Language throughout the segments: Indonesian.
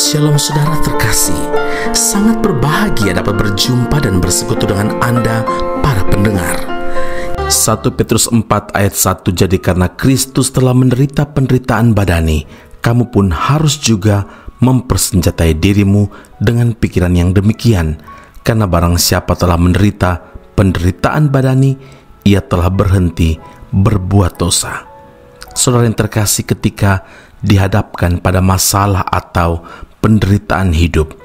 Shalom saudara terkasih, sangat berbahagia dapat berjumpa dan bersekutu dengan Anda para pendengar. 1 Petrus 4 ayat 1, jadi karena Kristus telah menderita penderitaan badani, kamu pun harus juga mempersenjatai dirimu dengan pikiran yang demikian. Karena barang siapa telah menderita penderitaan badani, ia telah berhenti berbuat dosa. Saudara yang terkasih, ketika dihadapkan pada masalah atau penderitaan hidup,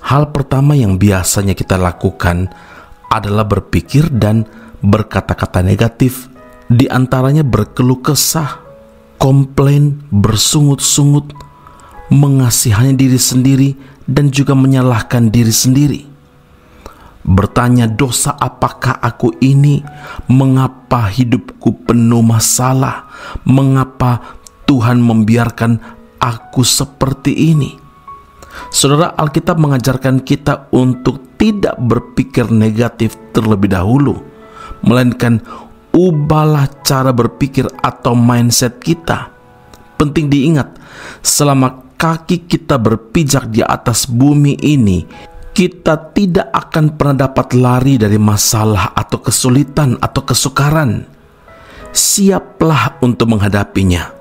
hal pertama yang biasanya kita lakukan adalah berpikir dan berkata-kata negatif, di antaranya berkeluh kesah, komplain, bersungut-sungut, mengasihani diri sendiri, dan juga menyalahkan diri sendiri. Bertanya, dosa apakah aku ini? Mengapa hidupku penuh masalah? Mengapa Tuhan membiarkan aku seperti ini? Saudara, Alkitab mengajarkan kita untuk tidak berpikir negatif terlebih dahulu, melainkan ubahlah cara berpikir atau mindset kita. Penting diingat, selama kaki kita berpijak di atas bumi ini, kita tidak akan pernah dapat lari dari masalah atau kesulitan atau kesukaran. Siaplah untuk menghadapinya.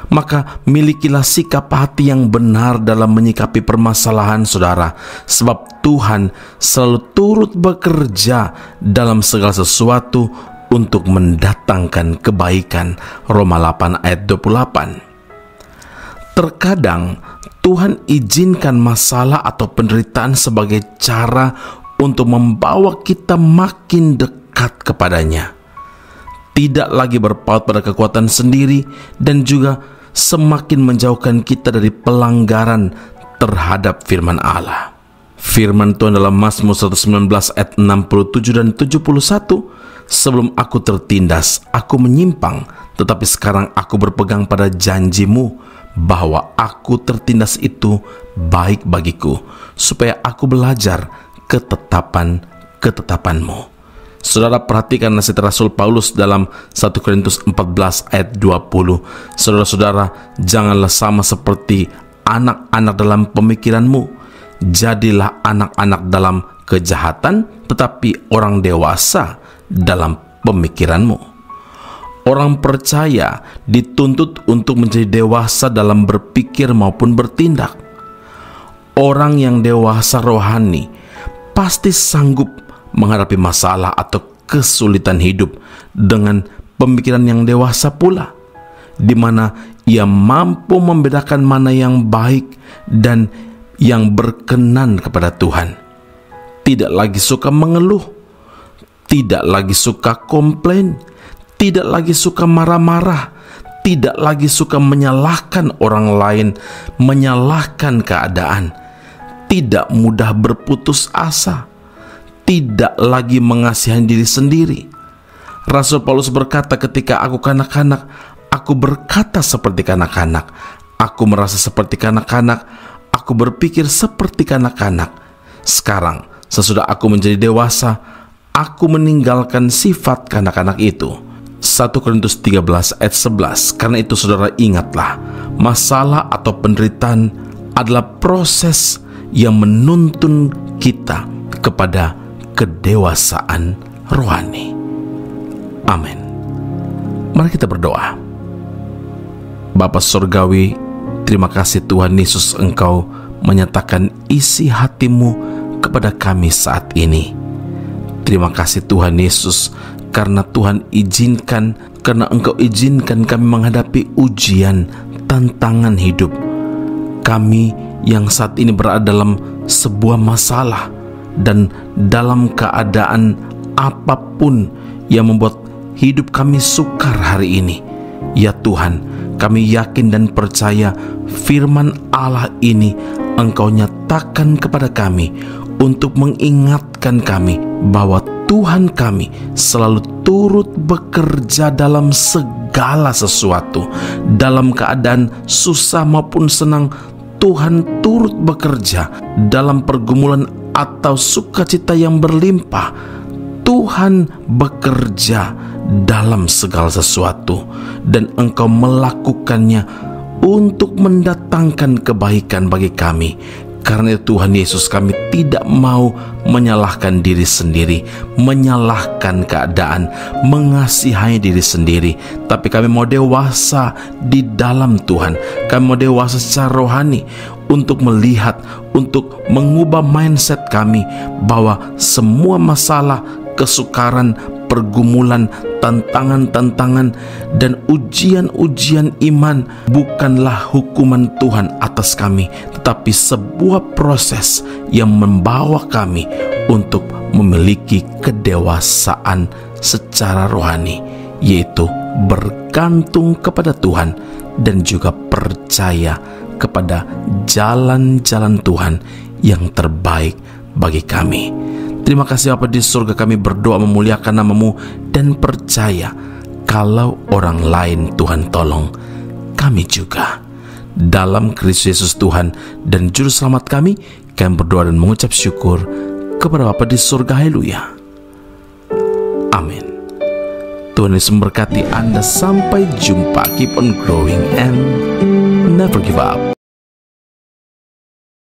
Maka milikilah sikap hati yang benar dalam menyikapi permasalahan saudara, sebab Tuhan selalu turut bekerja dalam segala sesuatu untuk mendatangkan kebaikan. Roma 8 ayat 28. Terkadang Tuhan izinkan masalah atau penderitaan sebagai cara untuk membawa kita makin dekat kepadanya, tidak lagi berpaut pada kekuatan sendiri, dan juga semakin menjauhkan kita dari pelanggaran terhadap firman Allah. Firman Tuhan dalam Mazmur 119 ayat 67 dan 71, sebelum aku tertindas, aku menyimpang, tetapi sekarang aku berpegang pada janjimu, bahwa aku tertindas itu baik bagiku, supaya aku belajar ketetapan-ketetapanmu. Saudara, perhatikan nasihat Rasul Paulus dalam 1 Korintus 14 ayat 20. Saudara-saudara, janganlah sama seperti anak-anak dalam pemikiranmu. Jadilah anak-anak dalam kejahatan, tetapi orang dewasa dalam pemikiranmu. Orang percaya dituntut untuk menjadi dewasa dalam berpikir maupun bertindak. Orang yang dewasa rohani pasti sanggup menghadapi masalah atau kesulitan hidup dengan pemikiran yang dewasa pula, di mana ia mampu membedakan mana yang baik dan yang berkenan kepada Tuhan. Tidak lagi suka mengeluh, tidak lagi suka komplain, tidak lagi suka marah-marah, tidak lagi suka menyalahkan orang lain, menyalahkan keadaan, tidak mudah berputus asa, tidak lagi mengasihi diri sendiri. Rasul Paulus berkata, ketika aku kanak-kanak, aku berkata seperti kanak-kanak, aku merasa seperti kanak-kanak, aku berpikir seperti kanak-kanak. Sekarang, sesudah aku menjadi dewasa, aku meninggalkan sifat kanak-kanak itu. 1 Korintus 13 ayat 11. Karena itu saudara, ingatlah, masalah atau penderitaan adalah proses yang menuntun kita kepada kedewasaan rohani. Amin. Mari kita berdoa. Bapa Surgawi, terima kasih Tuhan Yesus, Engkau menyatakan isi hatimu kepada kami saat ini. Terima kasih Tuhan Yesus, karena Tuhan izinkan, karena Engkau izinkan kami menghadapi ujian, tantangan hidup. Kami yang saat ini berada dalam sebuah masalah dan dalam keadaan apapun yang membuat hidup kami sukar hari ini, ya Tuhan, kami yakin dan percaya firman Allah ini Engkau nyatakan kepada kami untuk mengingatkan kami bahwa Tuhan kami selalu turut bekerja dalam segala sesuatu. Dalam keadaan susah maupun senang, Tuhan turut bekerja. Dalam pergumulan atau sukacita yang berlimpah, Tuhan bekerja dalam segala sesuatu, dan Engkau melakukannya untuk mendatangkan kebaikan bagi kami. Karena itu Tuhan Yesus, kami tidak mau menyalahkan diri sendiri, menyalahkan keadaan, mengasihani diri sendiri. Tapi kami mau dewasa di dalam Tuhan. Kami mau dewasa secara rohani untuk melihat, untuk mengubah mindset kami bahwa semua masalah, kesukaran, pergumulan, tantangan-tantangan, dan ujian-ujian iman bukanlah hukuman Tuhan atas kami, tetapi sebuah proses yang membawa kami untuk memiliki kedewasaan secara rohani, yaitu bergantung kepada Tuhan dan juga percaya kepada jalan-jalan Tuhan yang terbaik bagi kami. Terima kasih Bapa di surga, kami berdoa memuliakan nama-Mu dan percaya kalau orang lain Tuhan tolong, kami juga. Dalam Kristus Yesus Tuhan dan Juru Selamat kami berdoa dan mengucap syukur kepada Bapa di surga. Haleluya. Amin. Tuhan Yesus memberkati Anda. Sampai jumpa. Keep on growing and never give up.